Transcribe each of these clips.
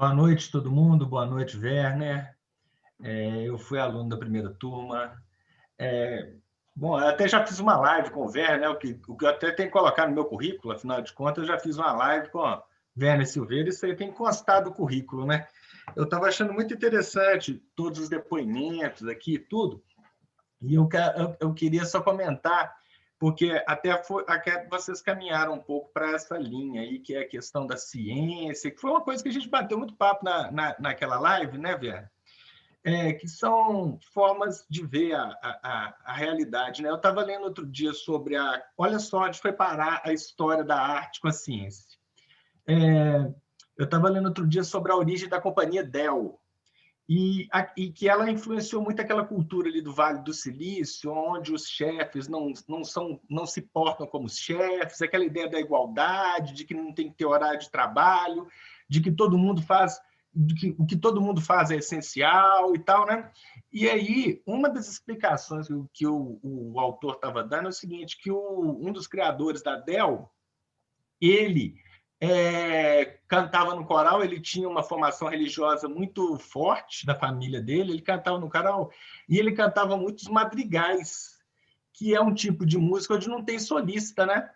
Boa noite, todo mundo. Boa noite, Werner. Eu fui aluno da primeira turma. Bom, eu até já fiz uma live com o Werner, né? O que eu até tenho que colocar no meu currículo, afinal de contas, eu já fiz uma live com o Werner Silveira, isso aí tem que constar do currículo, né? Eu estava achando muito interessante todos os depoimentos aqui, tudo, e eu queria só comentar, porque até vocês caminharam um pouco para essa linha aí, que é a questão da ciência, que foi uma coisa que a gente bateu muito papo naquela live, né, Werner? Que são formas de ver a realidade. Né? Eu estava lendo outro dia sobre a. Olha só onde foi parar a história da arte com a ciência. Eu estava lendo outro dia sobre a origem da companhia Dell, e que ela influenciou muito aquela cultura ali do Vale do Silício, onde os chefes não se portam como os chefes, aquela ideia da igualdade, de que não tem que ter horário de trabalho, de que todo mundo faz, de que o que todo mundo faz é essencial e tal, né? E aí, uma das explicações que o autor estava dando é o seguinte, que um dos criadores da Dell, ele cantava no coral, ele tinha uma formação religiosa muito forte da família dele, ele cantava no coral e ele cantava muitos madrigais, que é um tipo de música onde não tem solista, né?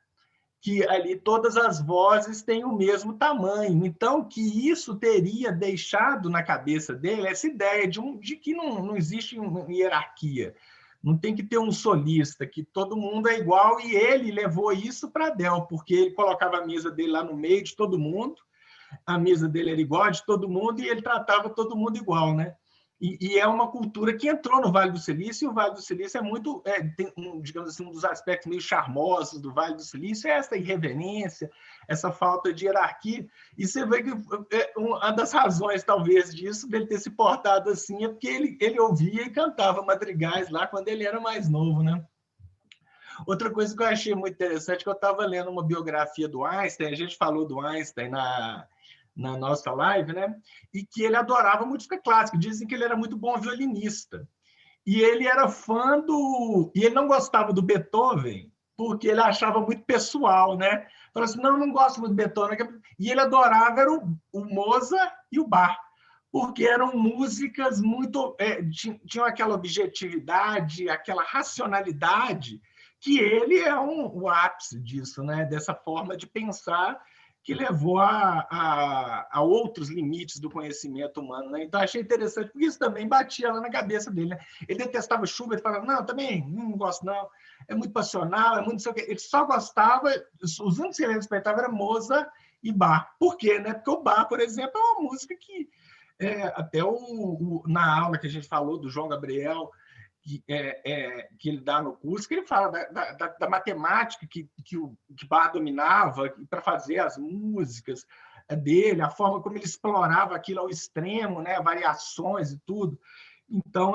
Que ali todas as vozes têm o mesmo tamanho. Então, que isso teria deixado na cabeça dele essa ideia de que não existe uma hierarquia. Não tem que ter um solista, que todo mundo é igual, e ele levou isso para Del, porque ele colocava a mesa dele lá no meio de todo mundo, a mesa dele era igual a de todo mundo, e ele tratava todo mundo igual, né? E é uma cultura que entrou no Vale do Silício, e o Vale do Silício tem, digamos assim, um dos aspectos meio charmosos do Vale do Silício é essa irreverência, essa falta de hierarquia. E você vê que uma das razões, talvez, disso, dele ter se portado assim, é porque ele ouvia e cantava madrigais lá quando ele era mais novo, né? Outra coisa que eu achei muito interessante, que eu estava lendo uma biografia do Einstein, a gente falou do Einstein na nossa live, né? E que ele adorava música clássica. Dizem que ele era muito bom violinista. E ele era fã do. E ele não gostava do Beethoven, porque ele achava muito pessoal, né? Falou assim: não gosto muito do Beethoven. E ele adorava era o Mozart e o Bach, porque eram músicas muito. Tinham aquela objetividade, aquela racionalidade, que ele é o ápice disso, né? Dessa forma de pensar que levou a outros limites do conhecimento humano. Né? Então, achei interessante, porque isso também batia lá na cabeça dele. Né? Ele detestava Schubert, falava, não, também não gosto, não. É muito passional, é muito não sei o quê. Ele só gostava, os únicos que ele respeitava eram Mozart e Bach. Por quê? Né? Porque o Bach, por exemplo, é uma música que, até na aula que a gente falou do João Gabriel, que ele dá no curso, que ele fala da matemática que Bach dominava para fazer as músicas dele, a forma como ele explorava aquilo ao extremo, né, variações e tudo. Então,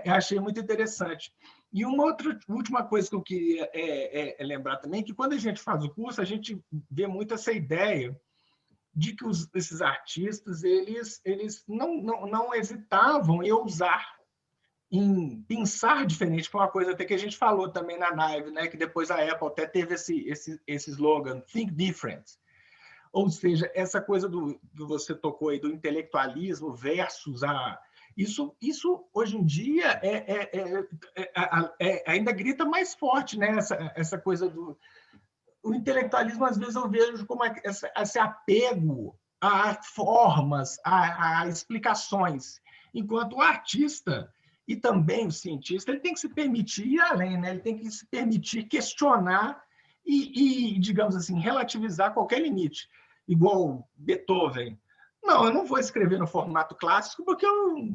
eu achei muito interessante. E uma última coisa que eu queria lembrar também, é que quando a gente faz o curso, a gente vê muito essa ideia de que esses artistas eles não hesitavam em ousar, em pensar diferente, foi uma coisa até que a gente falou também na live, né? Que depois a Apple até teve esse slogan, Think Different. Ou seja, essa coisa que você tocou aí do intelectualismo versus a... Isso hoje em dia ainda grita mais forte, né? Essa coisa do... O intelectualismo, às vezes, eu vejo como esse apego a formas, a explicações, enquanto o artista e também o cientista, ele tem que se permitir ir além, né? Ele tem que se permitir questionar digamos assim, relativizar qualquer limite. Igual Beethoven. Não, eu não vou escrever no formato clássico, porque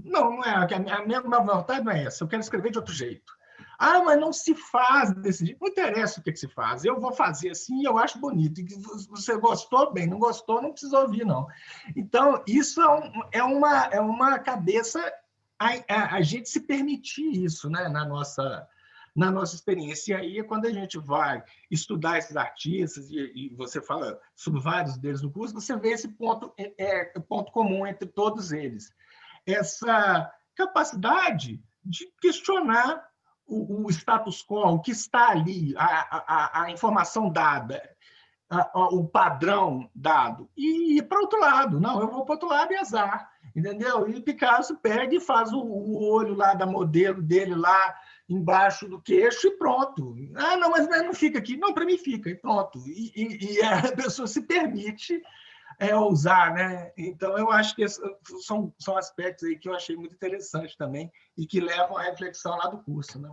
não é, a minha vontade não é essa, eu quero escrever de outro jeito. Ah, mas não se faz desse jeito. Não interessa o que se faz. Eu vou fazer assim e eu acho bonito. E você gostou, bem. Não gostou, não precisa ouvir, não. Então, isso uma cabeça... A gente se permitir isso, né, na nossa experiência. E aí é quando a gente vai estudar esses artistas, e você fala sobre vários deles no curso, você vê esse ponto comum entre todos eles. Essa capacidade de questionar o status quo, o que está ali, a informação dada. o padrão dado e ir para outro lado. Não, eu vou para outro lado e azar. Entendeu? E Picasso pega e faz o olho lá da modelo dele lá embaixo do queixo e pronto. Ah, não, mas não fica aqui. Não, para mim fica, e pronto. E a pessoa se permite usar, né? Então, eu acho que são aspectos aí que eu achei muito interessantes também e que levam à reflexão lá do curso, né?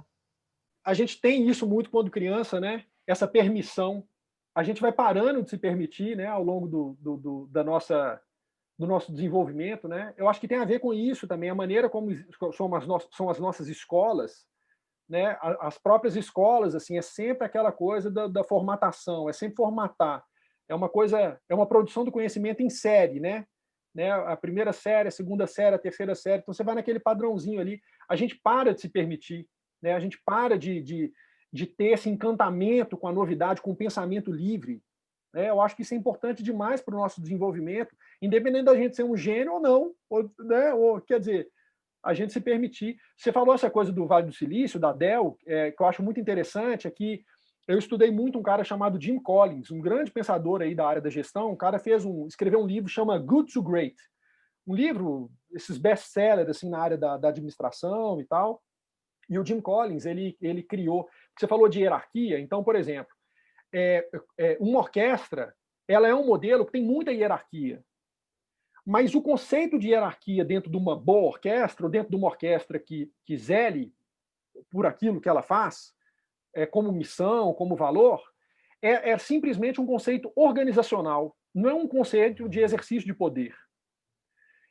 A gente tem isso muito quando criança, né? Essa permissão. A gente vai parando de se permitir, né, ao longo do nosso desenvolvimento, né? Eu acho que tem a ver com isso também, a maneira como são as nossas escolas, né? As próprias escolas, assim, é sempre aquela coisa da formatação, é sempre formatar. É uma coisa, é uma produção do conhecimento em série, né? A primeira série, a segunda série, a terceira série, então você vai naquele padrãozinho ali. A gente para de se permitir, né? A gente para de ter esse encantamento com a novidade, com o pensamento livre. Né? Eu acho que isso é importante demais para o nosso desenvolvimento, independente da gente ser um gênio ou não, ou, né? Ou, quer dizer, a gente se permitir. Você falou essa coisa do Vale do Silício, da Dell, que eu acho muito interessante, é que eu estudei muito um cara chamado Jim Collins, um grande pensador aí da área da gestão. O cara escreveu um livro chama Good to Great, um livro, esses best-sellers assim na área da administração e tal. E o Jim Collins, ele criou. Você falou de hierarquia, então, por exemplo, uma orquestra, ela é um modelo que tem muita hierarquia. Mas o conceito de hierarquia dentro de uma boa orquestra, ou dentro de uma orquestra que zele por aquilo que ela faz, como missão, como valor, é simplesmente um conceito organizacional, não é um conceito de exercício de poder.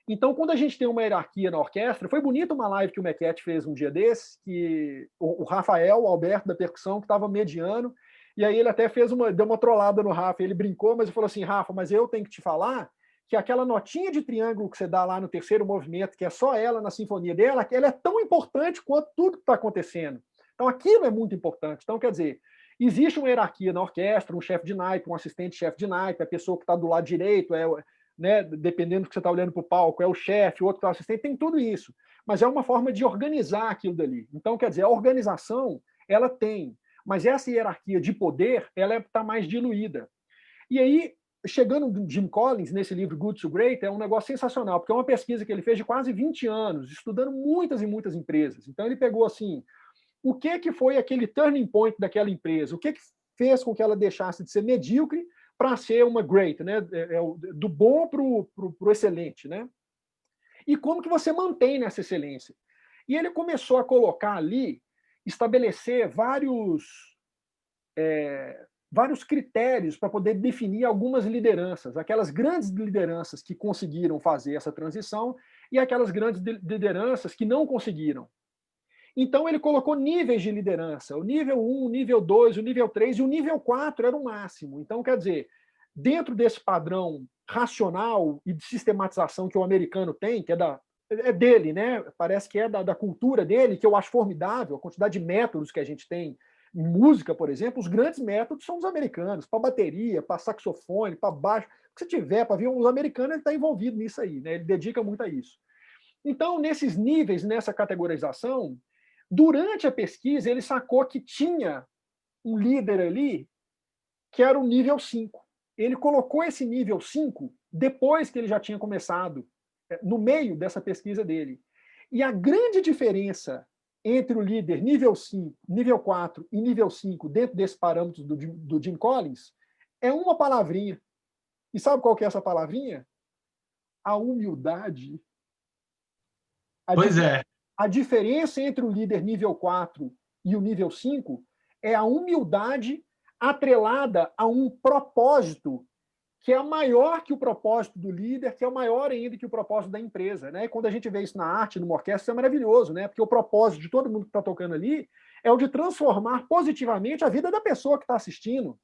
Então, quando a gente tem uma hierarquia na orquestra, foi bonito uma live que o Mequete fez um dia desses, que o Rafael, o Alberto da percussão, que estava mediano, e aí ele até deu uma trollada no Rafa, ele brincou, mas ele falou assim, Rafa, mas eu tenho que te falar que aquela notinha de triângulo que você dá lá no terceiro movimento, que é só ela na sinfonia dela, ela é tão importante quanto tudo que está acontecendo. Então, aquilo é muito importante. Então, quer dizer, existe uma hierarquia na orquestra, um chefe de naipe, um assistente-chefe de naipe, a pessoa que está do lado direito né, dependendo do que você está olhando para o palco, é o chefe, o outro que está assistente, tem tudo isso. Mas é uma forma de organizar aquilo dali. Então, quer dizer, a organização, ela tem, mas essa hierarquia de poder, ela está mais diluída. E aí, chegando no Jim Collins, nesse livro Good to Great, é um negócio sensacional, porque é uma pesquisa que ele fez de quase 20 anos, estudando muitas e muitas empresas. Então, ele pegou assim, o que foi aquele turning point daquela empresa? O que fez com que ela deixasse de ser medíocre para ser uma great, né? Do bom para o excelente, né? E como que você mantém nessa excelência? E ele começou a colocar ali, estabelecer vários critérios para poder definir algumas lideranças, aquelas grandes lideranças que conseguiram fazer essa transição e aquelas grandes lideranças que não conseguiram. Então ele colocou níveis de liderança, o nível 1, o nível 2, o nível 3 e o nível 4 era o máximo. Então, quer dizer, dentro desse padrão racional e de sistematização que o americano tem, que é dele, né? Parece que é da cultura dele, que eu acho formidável, a quantidade de métodos que a gente tem em música, por exemplo, os grandes métodos são dos americanos, para bateria, para saxofone, para baixo, o que você tiver para ver, os americanos ele está envolvido nisso aí, né? Ele dedica muito a isso. Então, nesses níveis, nessa categorização, durante a pesquisa, ele sacou que tinha um líder ali que era o nível 5. Ele colocou esse nível 5 depois que ele já tinha começado, no meio dessa pesquisa dele. E a grande diferença entre o líder nível 5, nível 4 e nível 5, dentro desse parâmetro do Jim Collins, é uma palavrinha. E sabe qual que é essa palavrinha? A humildade. Pois é. A diferença entre o líder nível 4 e o nível 5 é a humildade atrelada a um propósito que é maior que o propósito do líder, que é maior ainda que o propósito da empresa. Né? E quando a gente vê isso na arte, numa orquestra, isso é maravilhoso, né? Porque o propósito de todo mundo que está tocando ali é o de transformar positivamente a vida da pessoa que está assistindo.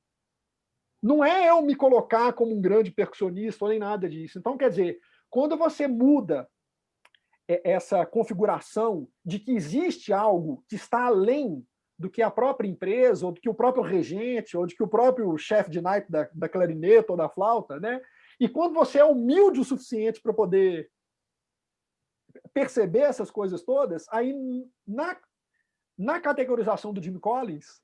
Não é eu me colocar como um grande percussionista ou nem nada disso. Então, quer dizer, quando você muda essa configuração de que existe algo que está além do que a própria empresa, ou do que o próprio regente, ou de que o próprio chefe de naipe da clarineta ou da flauta, né? E quando você é humilde o suficiente para poder perceber essas coisas todas, aí na categorização do Jim Collins,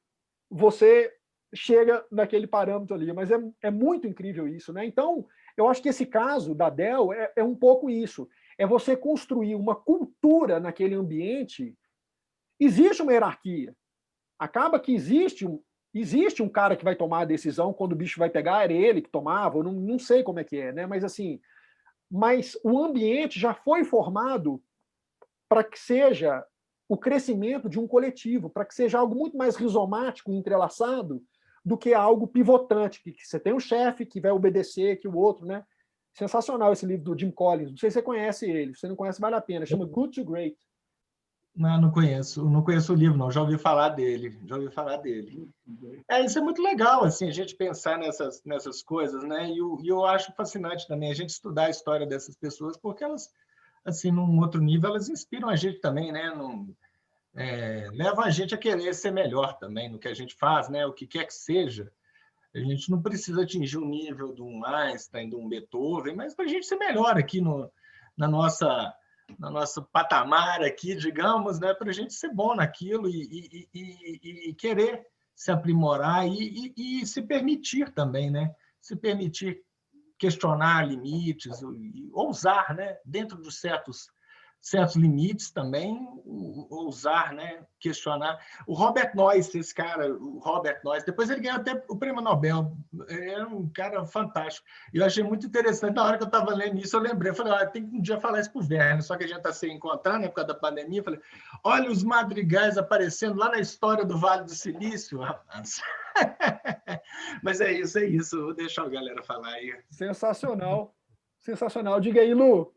você chega naquele parâmetro ali. Mas é muito incrível isso, né? Então, eu acho que esse caso da Dell é um pouco isso. É você construir uma cultura naquele ambiente. Existe uma hierarquia. Acaba que existe um cara que vai tomar a decisão quando o bicho vai pegar, era ele que tomava, eu não sei como é que é, né? Mas assim, o ambiente já foi formado para que seja o crescimento de um coletivo, para que seja algo muito mais rizomático, entrelaçado, do que algo pivotante, que você tem um chefe que vai obedecer, que o outro, né? Sensacional esse livro do Jim Collins. Não sei se você conhece ele. Se você não conhece, vale a pena. Chama Good to Great. Não conheço. Não conheço o livro, não. Já ouvi falar dele. Isso é muito legal, assim, a gente pensar nessas coisas, né? E eu acho fascinante também a gente estudar a história dessas pessoas, porque elas, assim, num outro nível, elas inspiram a gente também, né? Levam a gente a querer ser melhor também no que a gente faz, né? O que quer que seja. A gente não precisa atingir o nível de um Einstein, de um Beethoven, mas para a gente ser melhor aqui na nossa patamar aqui, digamos, né? Para a gente ser bom naquilo e querer se aprimorar e se permitir também, né? Se permitir questionar limites, ousar, né? Dentro de certos limites também, ousar, né? Questionar. O Robert Noyce, esse cara, o Robert Noyce, depois ele ganhou até o prêmio Nobel, era um cara fantástico. Eu achei muito interessante, na hora que eu estava lendo isso, eu lembrei, eu falei, tem que um dia falar isso para o Werner, só que a gente está se encontrando, né, por causa da pandemia, eu falei, olha os madrigais aparecendo lá na história do Vale do Silício, rapaz. Mas é isso, vou deixar a galera falar aí. Sensacional. Sensacional. Diga aí, Lu.